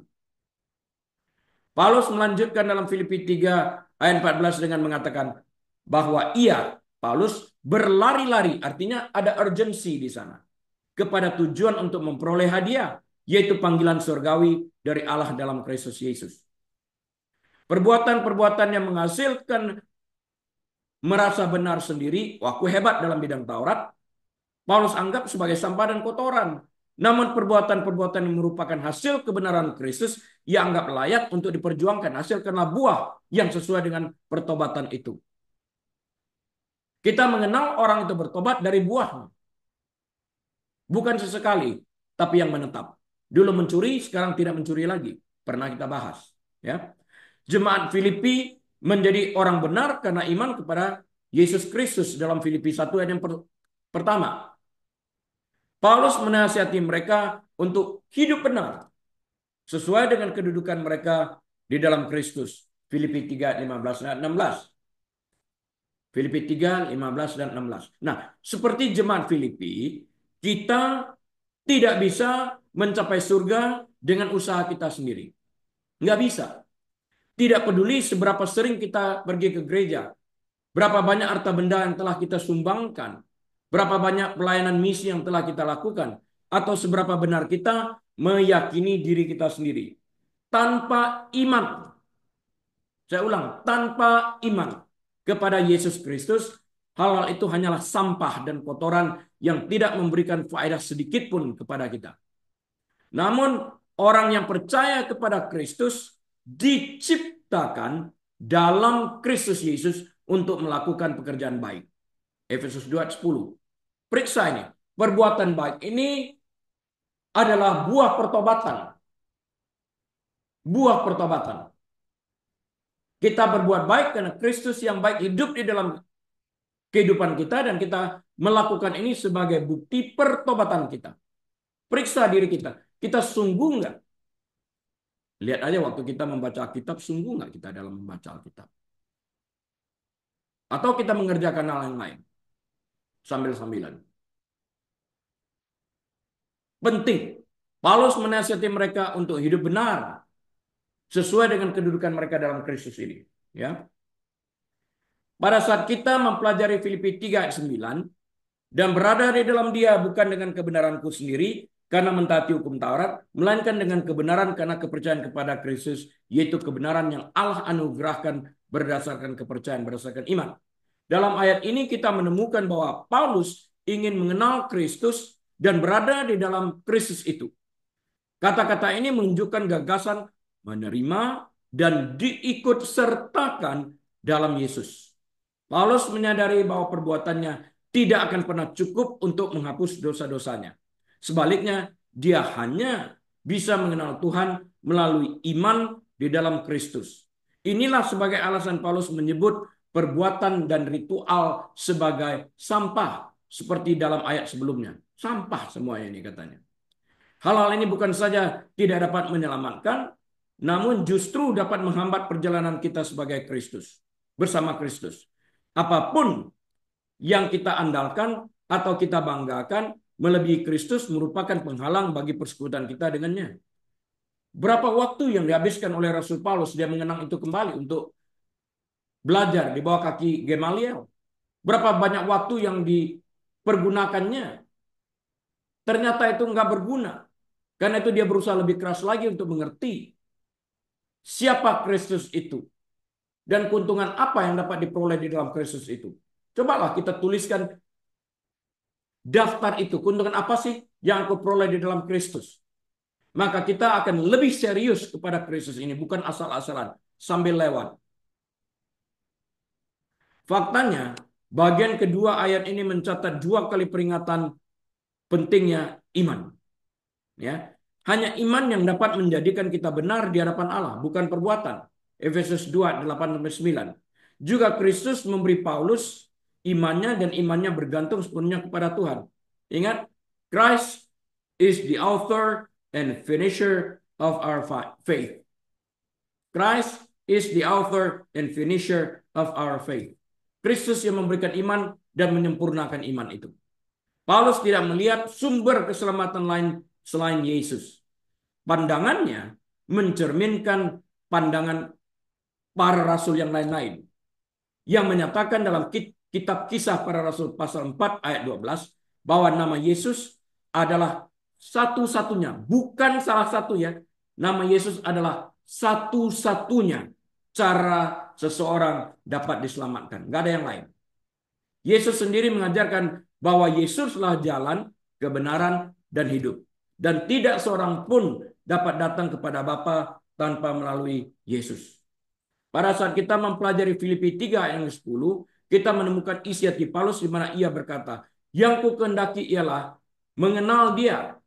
Paulus melanjutkan dalam Filipi 3 ayat 14 dengan mengatakan bahwa ia, Paulus, berlari-lari, artinya ada urgensi di sana, kepada tujuan untuk memperoleh hadiah, yaitu panggilan surgawi dari Allah dalam Kristus Yesus. Perbuatan-perbuatan yang menghasilkan merasa benar sendiri, wah aku hebat dalam bidang Taurat, Paulus anggap sebagai sampah dan kotoran. Namun perbuatan-perbuatan yang merupakan hasil kebenaran Kristus ia anggap layak untuk diperjuangkan, hasil karena buah yang sesuai dengan pertobatan itu. Kita mengenal orang itu bertobat dari buahnya. Bukan sesekali, tapi yang menetap. Dulu mencuri, sekarang tidak mencuri lagi. Pernah kita bahas. Ya. Jemaat Filipi menjadi orang benar karena iman kepada Yesus Kristus dalam Filipi 1 ayat yang pertama. Paulus menasihati mereka untuk hidup benar sesuai dengan kedudukan mereka di dalam Kristus. Filipi 3, 15 dan 16. Filipi 3, 15 dan 16. Nah, seperti jemaat Filipi, kita tidak bisa mencapai surga dengan usaha kita sendiri. Nggak bisa. Tidak peduli seberapa sering kita pergi ke gereja, berapa banyak harta benda yang telah kita sumbangkan, berapa banyak pelayanan misi yang telah kita lakukan, atau seberapa benar kita meyakini diri kita sendiri. Tanpa iman, saya ulang, tanpa iman kepada Yesus Kristus, hal-hal itu hanyalah sampah dan kotoran yang tidak memberikan faedah sedikit pun kepada kita. Namun orang yang percaya kepada Kristus diciptakan dalam Kristus Yesus untuk melakukan pekerjaan baik. Efesus 2 ayat 10. Periksa ini. Perbuatan baik ini adalah buah pertobatan. Buah pertobatan. Kita berbuat baik karena Kristus yang baik hidup di dalam kehidupan kita dan kita melakukan ini sebagai bukti pertobatan kita. Periksa diri kita. Kita sungguh enggak? Lihat aja waktu kita membaca Alkitab, sungguh enggak kita dalam membaca Alkitab? Atau kita mengerjakan hal yang lain? Sambil-sambilan. Penting. Paulus menasihati mereka untuk hidup benar. Sesuai dengan kedudukan mereka dalam Kristus ini. Ya. Pada saat kita mempelajari Filipi 3 ayat 9, dan berada di dalam dia bukan dengan kebenaranku sendiri, karena mentaati hukum Taurat, melainkan dengan kebenaran karena kepercayaan kepada Kristus, yaitu kebenaran yang Allah anugerahkan berdasarkan kepercayaan, berdasarkan iman. Dalam ayat ini kita menemukan bahwa Paulus ingin mengenal Kristus dan berada di dalam Kristus itu. Kata-kata ini menunjukkan gagasan menerima dan diikut sertakan dalam Yesus. Paulus menyadari bahwa perbuatannya tidak akan pernah cukup untuk menghapus dosa-dosanya. Sebaliknya, dia hanya bisa mengenal Tuhan melalui iman di dalam Kristus. Inilah sebagai alasan Paulus menyebut perbuatan dan ritual sebagai sampah, seperti dalam ayat sebelumnya. Sampah semuanya ini katanya. Hal-hal ini bukan saja tidak dapat menyelamatkan, namun justru dapat menghambat perjalanan kita sebagai Kristus, bersama Kristus. Apapun yang kita andalkan atau kita banggakan melebihi Kristus merupakan penghalang bagi persekutuan kita dengannya. Berapa waktu yang dihabiskan oleh Rasul Paulus dia mengenang itu kembali untuk belajar di bawah kaki Gamaliel? Berapa banyak waktu yang dipergunakannya? Ternyata itu nggak berguna. Karena itu dia berusaha lebih keras lagi untuk mengerti siapa Kristus itu. Dan keuntungan apa yang dapat diperoleh di dalam Kristus itu. Cobalah kita tuliskan daftar itu. Keuntungan apa sih yang aku peroleh di dalam Kristus? Maka kita akan lebih serius kepada Kristus ini. Bukan asal-asalan. Sambil lewat. Faktanya, bagian kedua ayat ini mencatat 2 kali peringatan pentingnya iman. Ya, hanya iman yang dapat menjadikan kita benar di hadapan Allah, bukan perbuatan. Efesus 2:8-9. Juga Kristus memberi Paulus imannya dan imannya bergantung sepenuhnya kepada Tuhan. Ingat, Christ is the author and finisher of our faith. Christ is the author and finisher of our faith. Kristus yang memberikan iman dan menyempurnakan iman itu. Paulus tidak melihat sumber keselamatan lain selain Yesus. Pandangannya mencerminkan pandangan para rasul yang lain-lain. Yang menyatakan dalam kitab Kisah Para Rasul pasal 4 ayat 12 bahwa nama Yesus adalah satu-satunya, bukan salah satu ya. Nama Yesus adalah satu-satunya cara seseorang dapat diselamatkan. Gak ada yang lain. Yesus sendiri mengajarkan bahwa Yesuslah jalan, kebenaran, dan hidup. Dan tidak seorang pun dapat datang kepada Bapa tanpa melalui Yesus. Pada saat kita mempelajari Filipi 3 ayat 10, kita menemukan isi hati Paulus di mana ia berkata, yang ku kehendaki ialah mengenal dia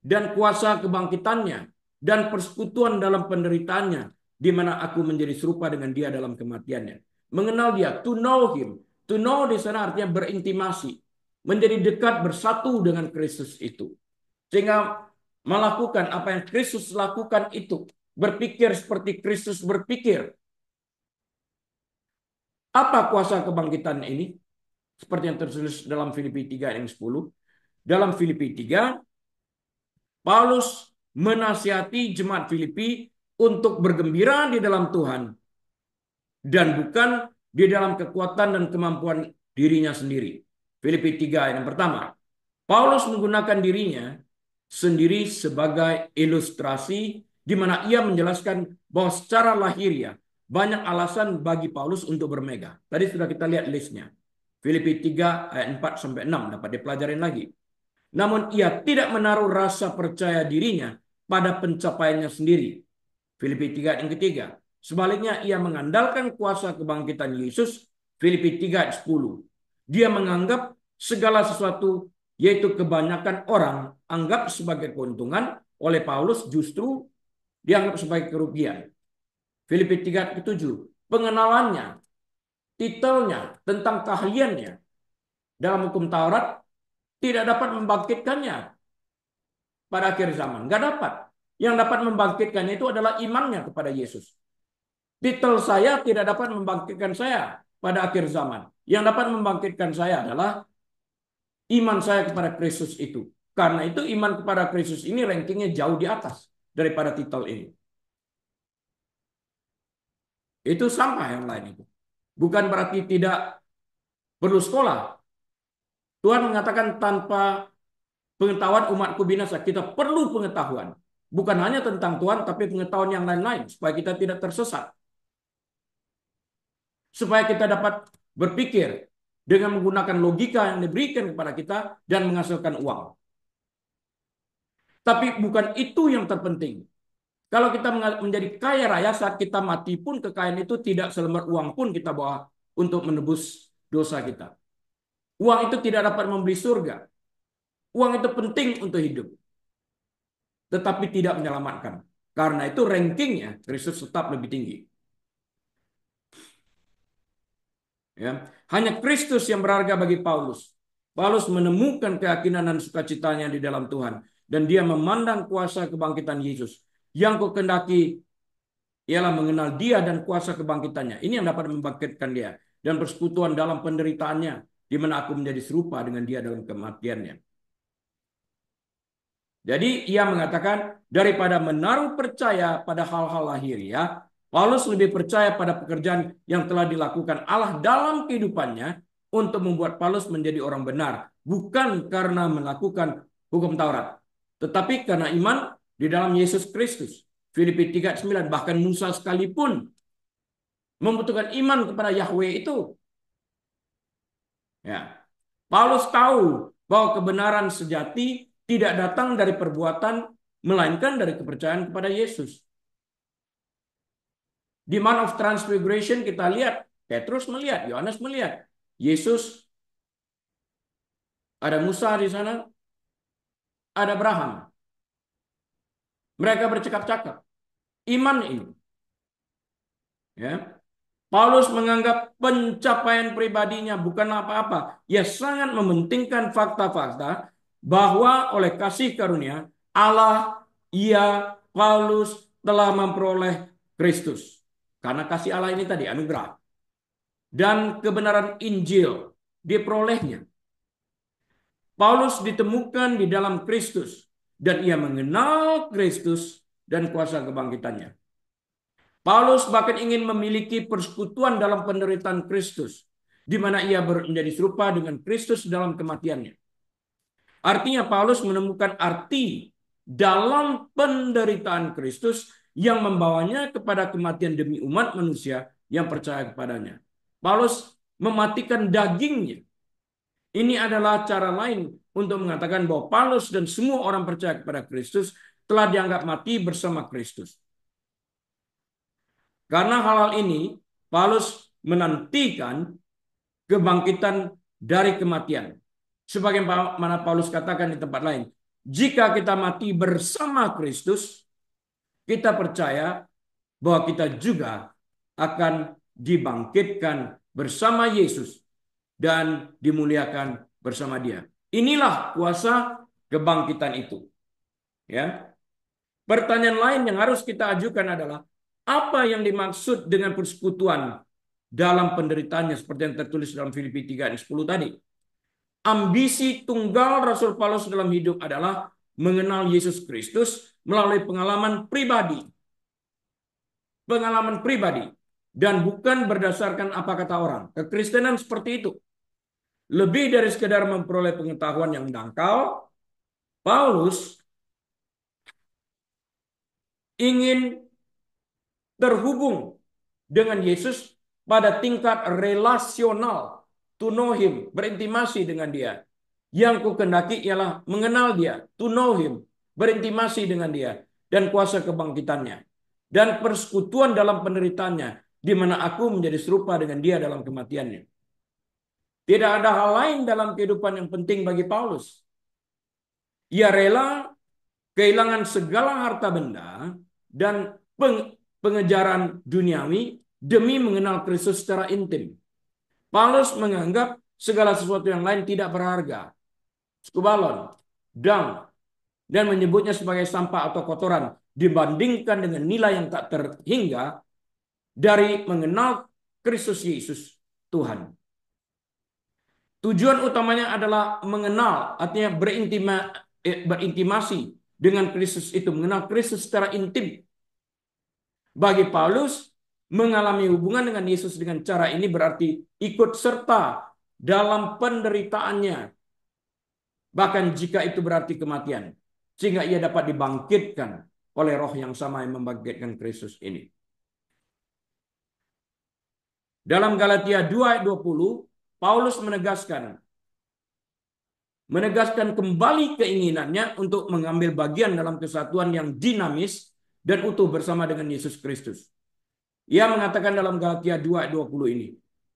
dan kuasa kebangkitannya dan persekutuan dalam penderitaannya, di mana aku menjadi serupa dengan dia dalam kematiannya. Mengenal dia, to know him. To know di sana artinya berintimasi, menjadi dekat bersatu dengan Kristus itu. Sehingga melakukan apa yang Kristus lakukan itu. Berpikir seperti Kristus berpikir. Apa kuasa kebangkitan ini? Seperti yang tertulis dalam Filipi 3 ayat 10. Dalam Filipi 3, Paulus menasihati jemaat Filipi untuk bergembira di dalam Tuhan. Dan bukan di dalam kekuatan dan kemampuan dirinya sendiri. Filipi 3 ayat yang pertama. Paulus menggunakan dirinya sendiri sebagai ilustrasi di mana ia menjelaskan bahwa secara lahiriah banyak alasan bagi Paulus untuk bermegah. Tadi sudah kita lihat listnya. Filipi 3 ayat 4-6 dapat dipelajarin lagi. Namun ia tidak menaruh rasa percaya dirinya pada pencapaiannya sendiri. Filipi 3 ayat yang ketiga. Sebaliknya ia mengandalkan kuasa kebangkitan Yesus. Filipi 3 ayat 10. Dia menganggap segala sesuatu, yaitu kebanyakan orang anggap sebagai keuntungan, oleh Paulus justru dianggap sebagai kerugian. Filipi 3 ayat 7. Pengenalannya, titelnya, tentang keahliannya dalam hukum Taurat tidak dapat membangkitkannya pada akhir zaman. Nggak dapat. Yang dapat membangkitkannya itu adalah imannya kepada Yesus. Titel saya tidak dapat membangkitkan saya pada akhir zaman. Yang dapat membangkitkan saya adalah iman saya kepada Kristus itu. Karena itu iman kepada Kristus ini rankingnya jauh di atas daripada titel ini. Itu sama yang lain itu. Bukan berarti tidak perlu sekolah. Tuhan mengatakan tanpa pengetahuan umatku binasa. Kita perlu pengetahuan. Bukan hanya tentang Tuhan, tapi pengetahuan yang lain-lain. Supaya kita tidak tersesat. Supaya kita dapat berpikir dengan menggunakan logika yang diberikan kepada kita dan menghasilkan uang. Tapi bukan itu yang terpenting. Kalau kita menjadi kaya raya saat kita mati pun kekayaan itu tidak selembar uang pun kita bawa untuk menebus dosa kita. Uang itu tidak dapat membeli surga. Uang itu penting untuk hidup. Tetapi tidak menyelamatkan. Karena itu rankingnya Kristus tetap lebih tinggi. Ya. Hanya Kristus yang berharga bagi Paulus. Paulus menemukan keyakinan dan sukacitanya di dalam Tuhan. Dan dia memandang kuasa kebangkitan Yesus. Yang kukendaki ialah mengenal dia dan kuasa kebangkitannya. Ini yang dapat membangkitkan dia. Dan persekutuan dalam penderitaannya. Di mana aku menjadi serupa dengan dia dalam kematiannya. Jadi ia mengatakan daripada menaruh percaya pada hal-hal lahiriah, Paulus lebih percaya pada pekerjaan yang telah dilakukan Allah dalam kehidupannya untuk membuat Paulus menjadi orang benar. Bukan karena melakukan hukum Taurat. Tetapi karena iman di dalam Yesus Kristus. Filipi 3:9. Bahkan Musa sekalipun membutuhkan iman kepada Yahweh itu. Ya. Paulus tahu bahwa kebenaran sejati tidak datang dari perbuatan, melainkan dari kepercayaan kepada Yesus. Di Mount of Transfiguration kita lihat, Petrus melihat, Yohanes melihat, Yesus, ada Musa di sana, ada Abraham. Mereka bercakap-cakap. Iman ini. Ya. Paulus menganggap pencapaian pribadinya bukan apa-apa. Ia sangat mementingkan fakta-fakta bahwa oleh kasih karunia Allah, ia, Paulus telah memperoleh Kristus. Karena kasih Allah ini tadi anugerah. Dan kebenaran Injil diperolehnya. Paulus ditemukan di dalam Kristus. Dan ia mengenal Kristus dan kuasa kebangkitannya. Paulus bahkan ingin memiliki persekutuan dalam penderitaan Kristus, di mana ia menjadi serupa dengan Kristus dalam kematiannya. Artinya Paulus menemukan arti dalam penderitaan Kristus yang membawanya kepada kematian demi umat manusia yang percaya kepadanya. Paulus mematikan dagingnya. Ini adalah cara lain untuk mengatakan bahwa Paulus dan semua orang percaya kepada Kristus telah dianggap mati bersama Kristus. Karena hal-hal ini, Paulus menantikan kebangkitan dari kematian. Sebagaimana Paulus katakan di tempat lain, jika kita mati bersama Kristus, kita percaya bahwa kita juga akan dibangkitkan bersama Yesus dan dimuliakan bersama Dia. Inilah kuasa kebangkitan itu. Ya. Pertanyaan lain yang harus kita ajukan adalah, apa yang dimaksud dengan persekutuan dalam penderitaannya seperti yang tertulis dalam Filipi 3:10 tadi? Ambisi tunggal Rasul Paulus dalam hidup adalah mengenal Yesus Kristus melalui pengalaman pribadi. Pengalaman pribadi. Dan bukan berdasarkan apa kata orang. Kekristenan seperti itu. Lebih dari sekedar memperoleh pengetahuan yang dangkal, Paulus ingin terhubung dengan Yesus pada tingkat relasional, to know him, berintimasi dengan dia. Yang kukendaki ialah mengenal dia, to know him, berintimasi dengan dia, dan kuasa kebangkitannya. Dan persekutuan dalam penderitaannya, di mana aku menjadi serupa dengan dia dalam kematiannya. Tidak ada hal lain dalam kehidupan yang penting bagi Paulus. Ia rela kehilangan segala harta benda dan pengejaran duniawi demi mengenal Kristus secara intim. Paulus menganggap segala sesuatu yang lain tidak berharga. Skubalon, dung, dan menyebutnya sebagai sampah atau kotoran dibandingkan dengan nilai yang tak terhingga dari mengenal Kristus Yesus Tuhan. Tujuan utamanya adalah mengenal, artinya berintimasi dengan Kristus itu, mengenal Kristus secara intim. Bagi Paulus, mengalami hubungan dengan Yesus dengan cara ini berarti ikut serta dalam penderitaannya. bahkan jika itu berarti kematian, sehingga ia dapat dibangkitkan oleh roh yang sama yang membangkitkan Kristus ini. Dalam Galatia 2 ayat 20, Paulus menegaskan kembali keinginannya untuk mengambil bagian dalam kesatuan yang dinamis dan utuh bersama dengan Yesus Kristus. Ia mengatakan dalam Galatia 2 ayat 20 ini,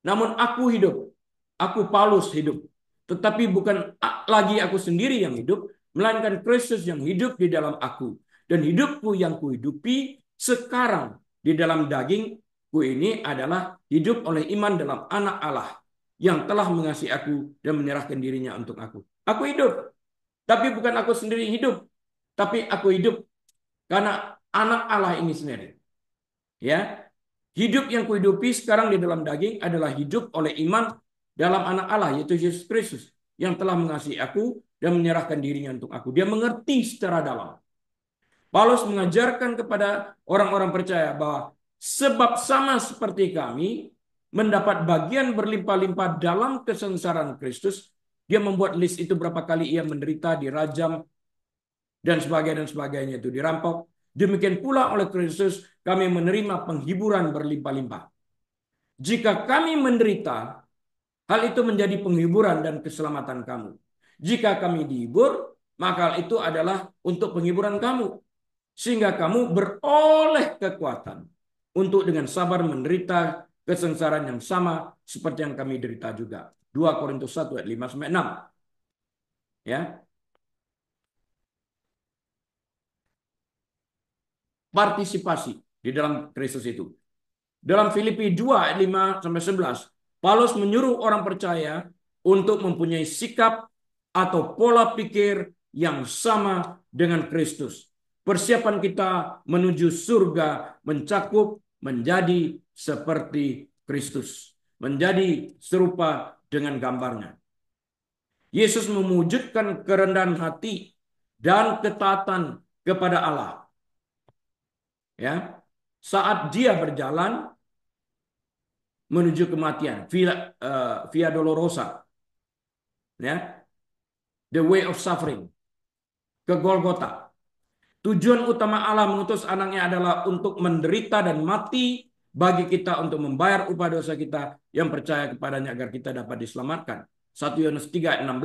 namun aku hidup, aku Paulus hidup, tetapi bukan lagi aku sendiri yang hidup, melainkan Kristus yang hidup di dalam aku. Dan hidupku yang kuhidupi sekarang di dalam dagingku ini adalah hidup oleh iman dalam Anak Allah yang telah mengasihi aku dan menyerahkan dirinya untuk aku. Aku hidup, tapi bukan aku sendiri hidup, tapi aku hidup karena Anak Allah ini sendiri. Ya, hidup yang kuhidupi sekarang di dalam daging adalah hidup oleh iman dalam Anak Allah, yaitu Yesus Kristus, yang telah mengasihi aku dan menyerahkan dirinya untuk aku. Dia mengerti secara dalam. Paulus mengajarkan kepada orang-orang percaya bahwa sebab sama seperti kami mendapat bagian berlimpah-limpah dalam kesengsaraan Kristus, dia membuat list itu berapa kali ia menderita, dirajam, dan sebagainya itu dirampok. Demikian pula oleh Kristus kami menerima penghiburan berlimpah-limpah. Jika kami menderita, hal itu menjadi penghiburan dan keselamatan kamu. Jika kami dihibur, maka itu adalah untuk penghiburan kamu. Sehingga kamu beroleh kekuatan untuk dengan sabar menderita kesengsaraan yang sama seperti yang kami derita juga. 2 Korintus 1 ayat 5-6. Ya. Partisipasi di dalam Kristus itu. Dalam Filipi 2 ayat 5-11, Paulus menyuruh orang percaya untuk mempunyai sikap atau pola pikir yang sama dengan Kristus. Persiapan kita menuju surga mencakup menjadi seperti Kristus, menjadi serupa dengan gambarnya. Yesus mewujudkan kerendahan hati dan ketaatan kepada Allah. Ya, saat dia berjalan menuju kematian, via dolorosa, ya, the way of suffering, ke Golgota. Tujuan utama Allah mengutus anaknya adalah untuk menderita dan mati bagi kita untuk membayar upah dosa kita yang percaya kepadanya agar kita dapat diselamatkan. 1 Yohanes 3 ayat 16,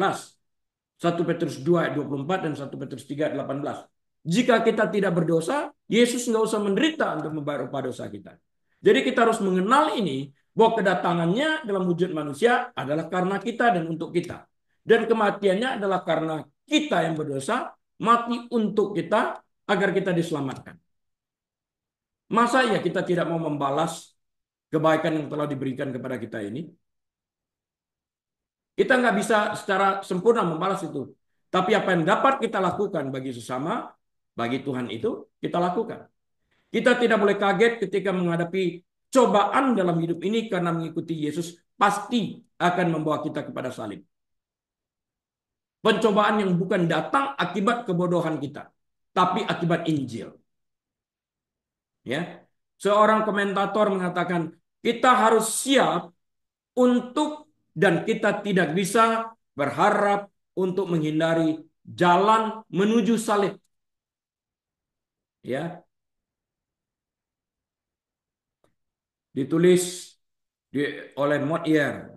1 Petrus 2 ayat 24, dan 1 Petrus 3 ayat 18. Jika kita tidak berdosa, Yesus nggak usah menderita untuk membayar upah dosa kita. Jadi kita harus mengenal ini, bahwa kedatangannya dalam wujud manusia adalah karena kita dan untuk kita. Dan kematiannya adalah karena kita yang berdosa, mati untuk kita agar kita diselamatkan. Masa ya kita tidak mau membalas kebaikan yang telah diberikan kepada kita ini? Kita nggak bisa secara sempurna membalas itu. Tapi apa yang dapat kita lakukan bagi sesama, bagi Tuhan itu, kita lakukan. Kita tidak boleh kaget ketika menghadapi cobaan dalam hidup ini karena mengikuti Yesus pasti akan membawa kita kepada salib. Pencobaan yang bukan datang akibat kebodohan kita, tapi akibat Injil. Ya, seorang komentator mengatakan kita harus siap untuk dan kita tidak bisa berharap untuk menghindari jalan menuju salib. Ya, ditulis oleh Motyer,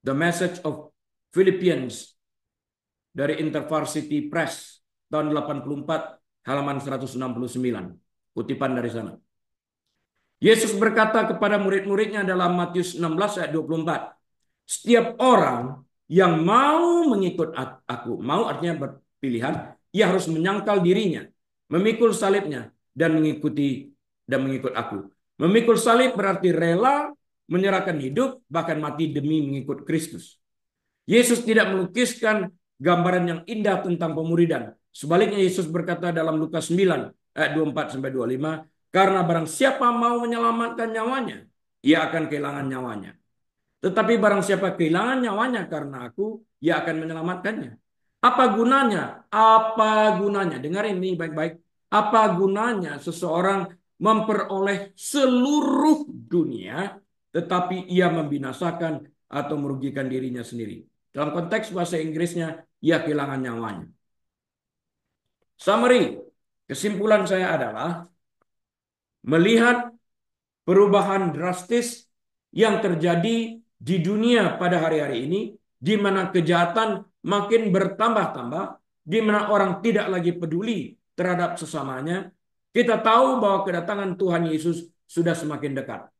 The Message of Philippians dari InterVarsity Press tahun 84 halaman 169. Kutipan dari sana. Yesus berkata kepada murid-muridnya dalam Matius 16 ayat 24. Setiap orang yang mau mengikut aku, mau artinya berpilihan, ia harus menyangkal dirinya, memikul salibnya dan mengikut aku. Memikul salib berarti rela menyerahkan hidup bahkan mati demi mengikut Kristus. Yesus tidak melukiskan gambaran yang indah tentang pemuridan. Sebaliknya Yesus berkata dalam Lukas 9 ayat 24-25, karena barang siapa mau menyelamatkan nyawanya, ia akan kehilangan nyawanya. Tetapi barang siapa kehilangan nyawanya karena aku, ia akan menyelamatkannya. Apa gunanya? Apa gunanya? Dengar ini baik-baik. Apa gunanya seseorang memperoleh seluruh dunia, tetapi ia membinasakan atau merugikan dirinya sendiri? Dalam konteks bahasa Inggrisnya, ia kehilangan nyawanya. Summary, kesimpulan saya adalah melihat perubahan drastis yang terjadi di dunia pada hari-hari ini, di mana kejahatan makin bertambah-tambah, di mana orang tidak lagi peduli terhadap sesamanya. Kita tahu bahwa kedatangan Tuhan Yesus sudah semakin dekat.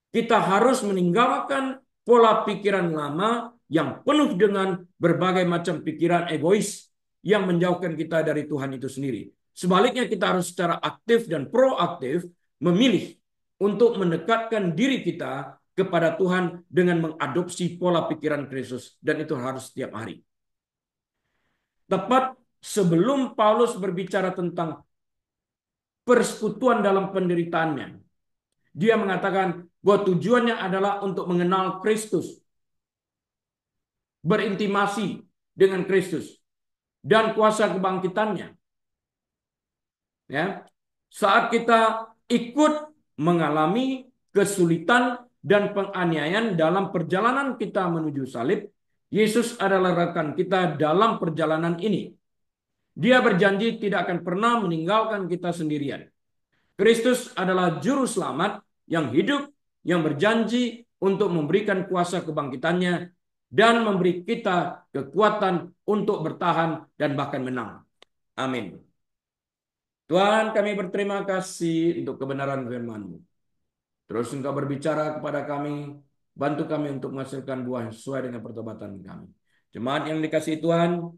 Kita harus meninggalkan pola pikiran lama yang penuh dengan berbagai macam pikiran egois yang menjauhkan kita dari Tuhan itu sendiri. Sebaliknya kita harus secara aktif dan proaktif memilih untuk mendekatkan diri kita kepada Tuhan dengan mengadopsi pola pikiran Kristus, dan itu harus setiap hari. Tepat sebelum Paulus berbicara tentang persekutuan dalam penderitaannya, dia mengatakan bahwa tujuannya adalah untuk mengenal Kristus, berintimasi dengan Kristus, dan kuasa kebangkitannya. Ya, saat kita ikut mengalami kesulitan dan penganiayaan dalam perjalanan kita menuju salib, Yesus adalah rekan kita dalam perjalanan ini. Dia berjanji tidak akan pernah meninggalkan kita sendirian. Kristus adalah juru selamat yang hidup, yang berjanji untuk memberikan kuasa kebangkitannya dan memberi kita kekuatan untuk bertahan dan bahkan menang. Amin. Tuhan, kami berterima kasih untuk kebenaran firman-Mu. Terus Engkau berbicara kepada kami, bantu kami untuk menghasilkan buah yang sesuai dengan pertobatan kami. Jemaat yang dikasihi Tuhan,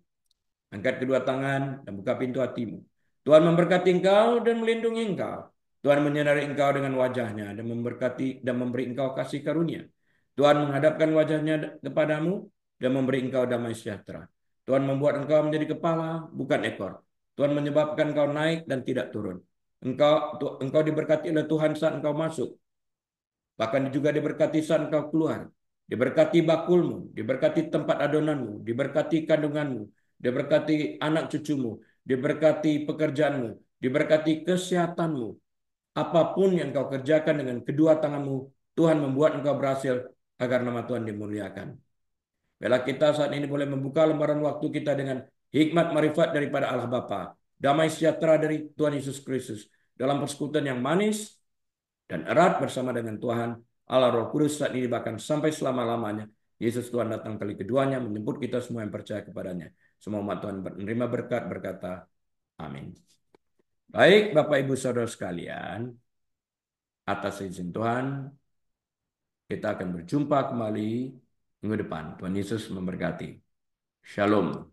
angkat kedua tangan dan buka pintu hatimu. Tuhan memberkati engkau dan melindungi engkau. Tuhan menyinari engkau dengan wajahnya dan memberkati dan memberi engkau kasih karunia. Tuhan menghadapkan wajahnya kepadamu dan memberi engkau damai sejahtera. Tuhan membuat engkau menjadi kepala, bukan ekor. Tuhan menyebabkan engkau naik dan tidak turun. Engkau diberkati oleh Tuhan saat engkau masuk. Bahkan juga diberkati saat engkau keluar. Diberkati bakulmu, diberkati tempat adonanmu, diberkati kandunganmu, diberkati anak cucumu, diberkati pekerjaanmu, diberkati kesehatanmu. Apapun yang kau kerjakan dengan kedua tanganmu, Tuhan membuat engkau berhasil agar nama Tuhan dimuliakan. Bila kita saat ini boleh membuka lembaran waktu kita dengan hikmat marifat daripada Allah Bapa, damai sejahtera dari Tuhan Yesus Kristus, dalam persekutuan yang manis dan erat bersama dengan Tuhan, Allah Roh Kudus saat ini bahkan sampai selama-lamanya. Yesus Tuhan datang kali keduanya menjemput kita semua yang percaya kepadanya. Semua umat Tuhan menerima berkat berkata, amin. Baik Bapak Ibu Saudara sekalian, atas izin Tuhan, kita akan berjumpa kembali minggu depan. Tuhan Yesus memberkati. Shalom.